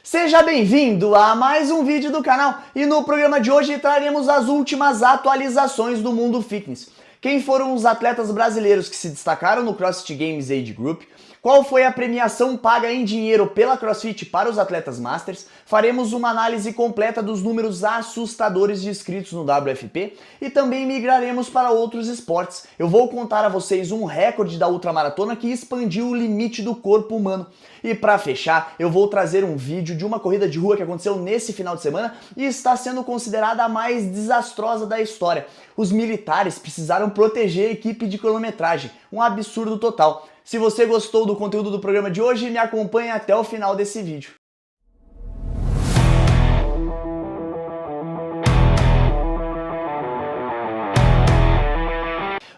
Seja bem-vindo a mais um vídeo do canal e no programa de hoje traremos as últimas atualizações do mundo fitness. Quem foram os atletas brasileiros que se destacaram no CrossFit Games Age Group? Qual foi a premiação paga em dinheiro pela CrossFit para os atletas Masters? Faremos uma análise completa dos números assustadores de inscritos no WFP e também migraremos para outros esportes. Eu vou contar a vocês um recorde da ultramaratona que expandiu o limite do corpo humano. E para fechar, eu vou trazer um vídeo de uma corrida de rua que aconteceu nesse final de semana e está sendo considerada a mais desastrosa da história. Os militares precisaram proteger a equipe de cronometragem, um absurdo total. Se você gostou do conteúdo do programa de hoje, me acompanhe até o final desse vídeo.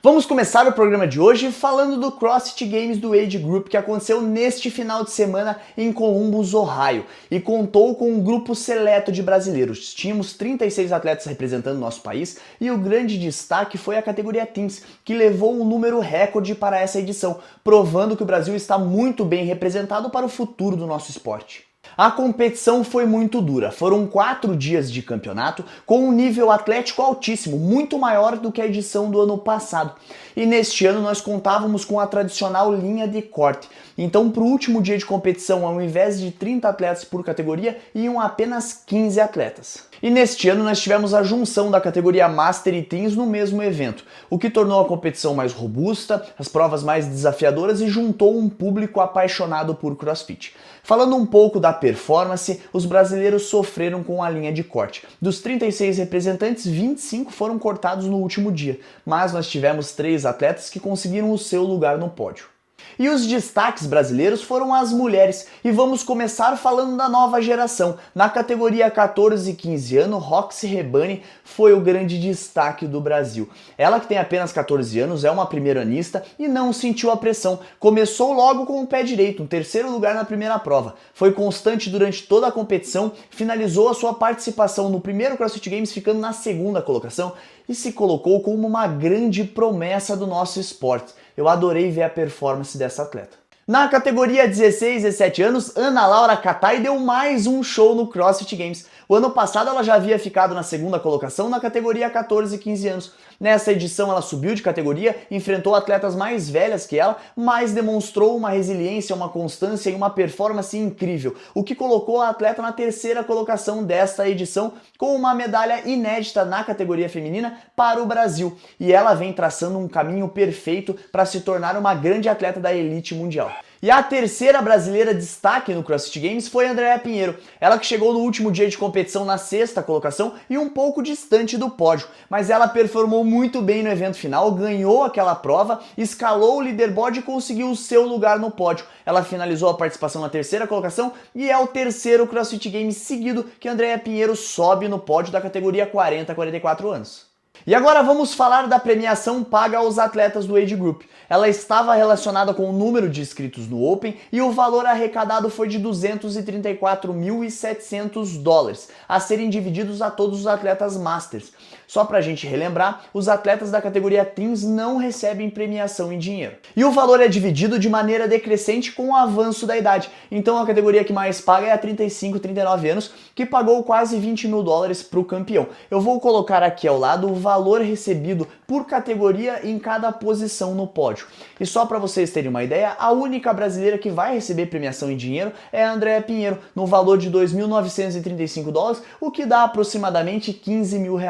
Vamos começar o programa de hoje falando do CrossFit Games do Age Group que aconteceu neste final de semana em Columbus, Ohio, e contou com um grupo seleto de brasileiros. Tínhamos 36 atletas representando nosso país e o grande destaque foi a categoria Teens, que levou um número recorde para essa edição, provando que o Brasil está muito bem representado para o futuro do nosso esporte. A competição foi muito dura, foram 4 dias de campeonato com um nível atlético altíssimo, muito maior do que a edição do ano passado. E neste ano nós contávamos com a tradicional linha de corte, então para o último dia de competição, ao invés de 30 atletas por categoria, iam apenas 15 atletas. E neste ano nós tivemos a junção da categoria Master e Teens no mesmo evento, o que tornou a competição mais robusta, as provas mais desafiadoras e juntou um público apaixonado por CrossFit. Falando um pouco da performance, os brasileiros sofreram com a linha de corte. Dos 36 representantes, 25 foram cortados no último dia, mas nós tivemos 3 atletas que conseguiram o seu lugar no pódio. E os destaques brasileiros foram as mulheres, e vamos começar falando da nova geração. Na categoria 14 e 15 anos, Roxy Rebani foi o grande destaque do Brasil. Ela, que tem apenas 14 anos, é uma primeiranista e não sentiu a pressão. Começou logo com o pé direito, um 3º lugar na primeira prova. Foi constante durante toda a competição, finalizou a sua participação no primeiro CrossFit Games ficando na 2ª colocação e se colocou como uma grande promessa do nosso esporte. Eu adorei ver a performance dessa atleta. Na categoria 16 e 17 anos, Ana Laura Katai deu mais um show no CrossFit Games. O ano passado ela já havia ficado na 2ª colocação na categoria 14 e 15 anos. Nessa edição ela subiu de categoria, enfrentou atletas mais velhas que ela, mas demonstrou uma resiliência, uma constância e uma performance incrível, o que colocou a atleta na 3ª colocação desta edição, com uma medalha inédita na categoria feminina para o Brasil. E ela vem traçando um caminho perfeito para se tornar uma grande atleta da elite mundial. E a 3ª brasileira destaque no CrossFit Games foi Andréa Pinheiro, ela que chegou no último dia de competição na 6ª colocação e um pouco distante do pódio, mas ela performou muito bem no evento final, ganhou aquela prova, escalou o leaderboard e conseguiu o seu lugar no pódio. Ela finalizou a participação na 3ª colocação e é o 3º CrossFit Games seguido que Andréa Pinheiro sobe no pódio da categoria 40 a 44 anos. E agora vamos falar da premiação paga aos atletas do Age Group. Ela estava relacionada com o número de inscritos no Open e o valor arrecadado foi de $234.700, a serem divididos a todos os atletas Masters. Só pra gente relembrar, os atletas da categoria Teens não recebem premiação em dinheiro. E o valor é dividido de maneira decrescente com o avanço da idade. Então a categoria que mais paga é a 35 e 39 anos, que pagou quase $20 mil para o campeão. Eu vou colocar aqui ao lado o valor recebido por categoria em cada posição no pódio. E só para vocês terem uma ideia, a única brasileira que vai receber premiação em dinheiro é a Andréa Pinheiro, no valor de $2.935, o que dá aproximadamente R$15 mil.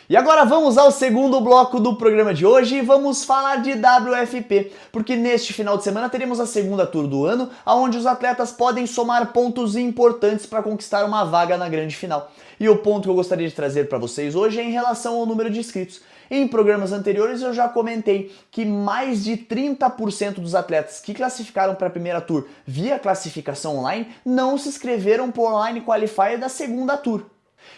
E agora vamos ao segundo bloco do programa de hoje e vamos falar de WFP, porque neste final de semana teremos a 2ª Tour do ano, onde os atletas podem somar pontos importantes para conquistar uma vaga na grande final. E o ponto que eu gostaria de trazer para vocês hoje é em relação ao número de inscritos. Em programas anteriores eu já comentei que mais de 30% dos atletas que classificaram para a primeira Tour via classificação online não se inscreveram para o Online Qualifier da 2ª Tour.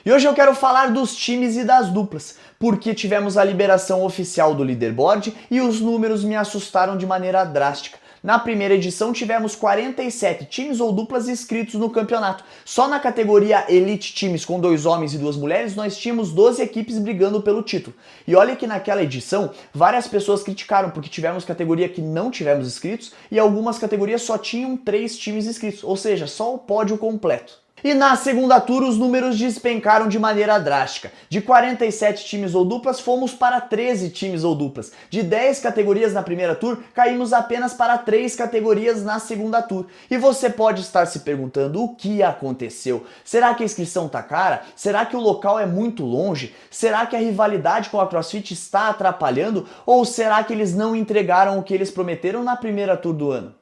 E hoje eu quero falar dos times e das duplas, porque tivemos a liberação oficial do leaderboard e os números me assustaram de maneira drástica. Na primeira edição tivemos 47 times ou duplas inscritos no campeonato. Só na categoria Elite Times com 2 homens e 2 mulheres nós tínhamos 12 equipes brigando pelo título. E olha que naquela edição várias pessoas criticaram porque tivemos categoria que não tivemos inscritos e algumas categorias só tinham 3 times inscritos, ou seja, só o pódio completo. E na segunda tour os números despencaram de maneira drástica. De 47 times ou duplas fomos para 13 times ou duplas. De 10 categorias na primeira tour, caímos apenas para 3 categorias na segunda tour. E você pode estar se perguntando o que aconteceu. Será que a inscrição tá cara? Será que o local é muito longe? Será que a rivalidade com a CrossFit está atrapalhando? Ou será que eles não entregaram o que eles prometeram na primeira tour do ano?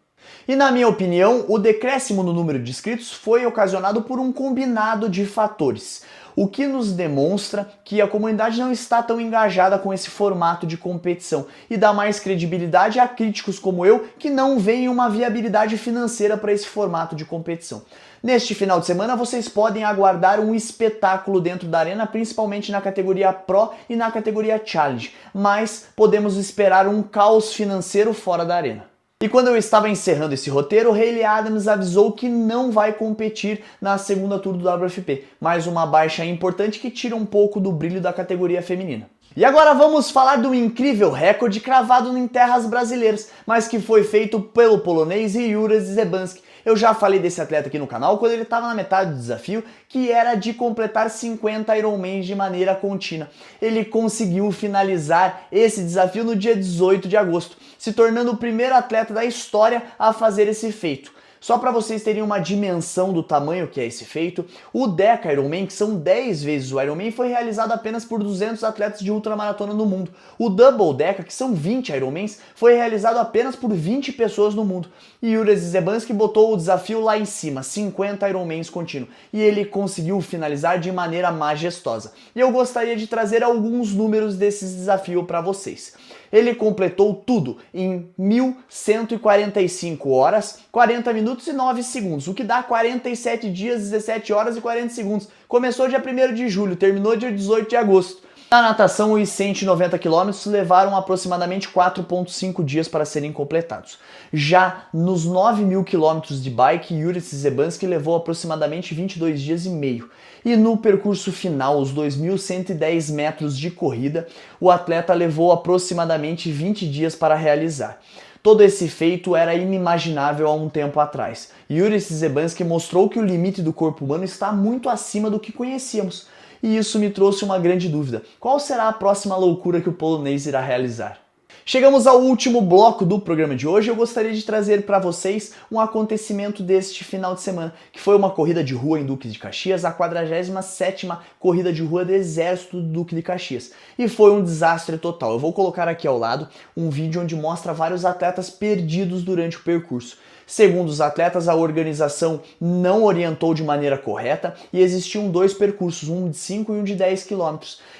E na minha opinião, o decréscimo no número de inscritos foi ocasionado por um combinado de fatores, o que nos demonstra que a comunidade não está tão engajada com esse formato de competição e dá mais credibilidade a críticos como eu que não veem uma viabilidade financeira para esse formato de competição. Neste final de semana vocês podem aguardar um espetáculo dentro da arena, principalmente na categoria Pro e na categoria Challenge, mas podemos esperar um caos financeiro fora da arena. E quando eu estava encerrando esse roteiro, Hayley Adams avisou que não vai competir na segunda tour do WFP, mais uma baixa importante que tira um pouco do brilho da categoria feminina. E agora vamos falar do incrível recorde cravado em terras brasileiras, mas que foi feito pelo polonês Juras Zebanski. Eu já falei desse atleta aqui no canal quando ele estava na metade do desafio, que era de completar 50 Ironmans de maneira contínua. Ele conseguiu finalizar esse desafio no dia 18 de agosto, se tornando o primeiro atleta da história a fazer esse feito. Só para vocês terem uma dimensão do tamanho que é esse feito, o Deca Ironman, que são 10 vezes o Ironman, foi realizado apenas por 200 atletas de ultramaratona no mundo. O Double Deca, que são 20 Ironmans, foi realizado apenas por 20 pessoas no mundo. E Juras Zebanski botou o desafio lá em cima, 50 Ironmans contínuo, e ele conseguiu finalizar de maneira majestosa. E eu gostaria de trazer alguns números desses desafios para vocês. Ele completou tudo em 1.145 horas, 40 minutos e 9 segundos, o que dá 47 dias, 17 horas e 40 segundos. Começou dia 1º de julho, terminou dia 18 de agosto. Na natação, os 190 km levaram aproximadamente 4,5 dias para serem completados. Já nos 9.000 km de bike, Juras Zebanski levou aproximadamente 22 dias e meio. E no percurso final, os 2.110 metros de corrida, o atleta levou aproximadamente 20 dias para realizar. Todo esse feito era inimaginável há um tempo atrás. Juras Zebanski mostrou que o limite do corpo humano está muito acima do que conhecíamos. E isso me trouxe uma grande dúvida. Qual será a próxima loucura que o polonês irá realizar? Chegamos ao último bloco do programa de hoje. Eu gostaria de trazer para vocês um acontecimento deste final de semana, que foi uma corrida de rua em Duque de Caxias, a 47ª corrida de rua do Exército do Duque de Caxias. E foi um desastre total. Eu vou colocar aqui ao lado um vídeo onde mostra vários atletas perdidos durante o percurso. Segundo os atletas, a organização não orientou de maneira correta e existiam 2 percursos, um de 5 e um de 10 km.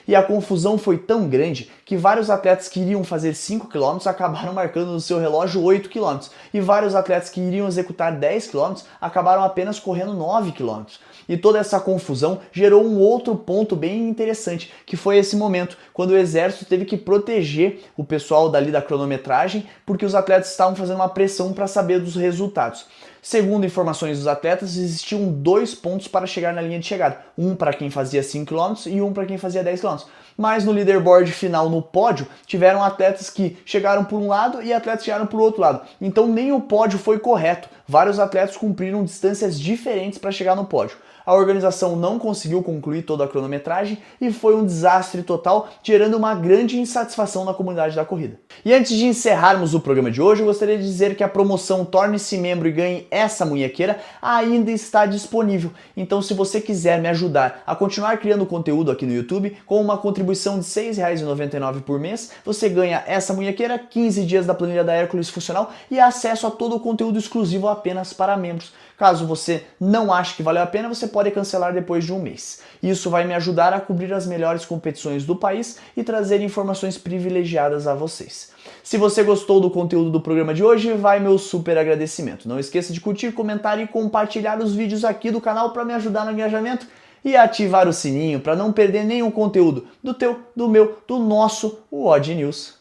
E a confusão foi tão grande que vários atletas que iriam fazer 5 km acabaram marcando no seu relógio 8 km. E vários atletas que iriam executar 10 km acabaram apenas correndo 9 km. E toda essa confusão gerou um outro ponto bem interessante, que foi esse momento, quando o exército teve que proteger o pessoal dali da cronometragem, porque os atletas estavam fazendo uma pressão para saber dos resultados. Segundo informações dos atletas, existiam 2 pontos para chegar na linha de chegada, um para quem fazia 5 km e um para quem fazia 10 km. Mas no leaderboard final, no pódio, tiveram atletas que chegaram por um lado e atletas chegaram por outro lado. Então nem o pódio foi correto. Vários atletas cumpriram distâncias diferentes para chegar no pódio. A organização não conseguiu concluir toda a cronometragem e foi um desastre total, gerando uma grande insatisfação na comunidade da corrida. E antes de encerrarmos o programa de hoje, eu gostaria de dizer que a promoção Torne-se Membro e Ganhe essa munhequeira ainda está disponível. Então, se você quiser me ajudar a continuar criando conteúdo aqui no YouTube, com uma contribuição de R$ 6,99 por mês, você ganha essa munhequeira, 15 dias da planilha da Hércules funcional e acesso a todo o conteúdo exclusivo apenas para membros. Caso você não ache que valeu a pena, você pode cancelar depois de um mês. Isso vai me ajudar a cobrir as melhores competições do país e trazer informações privilegiadas a vocês. Se você gostou do conteúdo do programa de hoje, vai meu super agradecimento. Não esqueça de curtir, comentar e compartilhar os vídeos aqui do canal para me ajudar no engajamento e ativar o sininho para não perder nenhum conteúdo do teu, do meu, do nosso Odd News.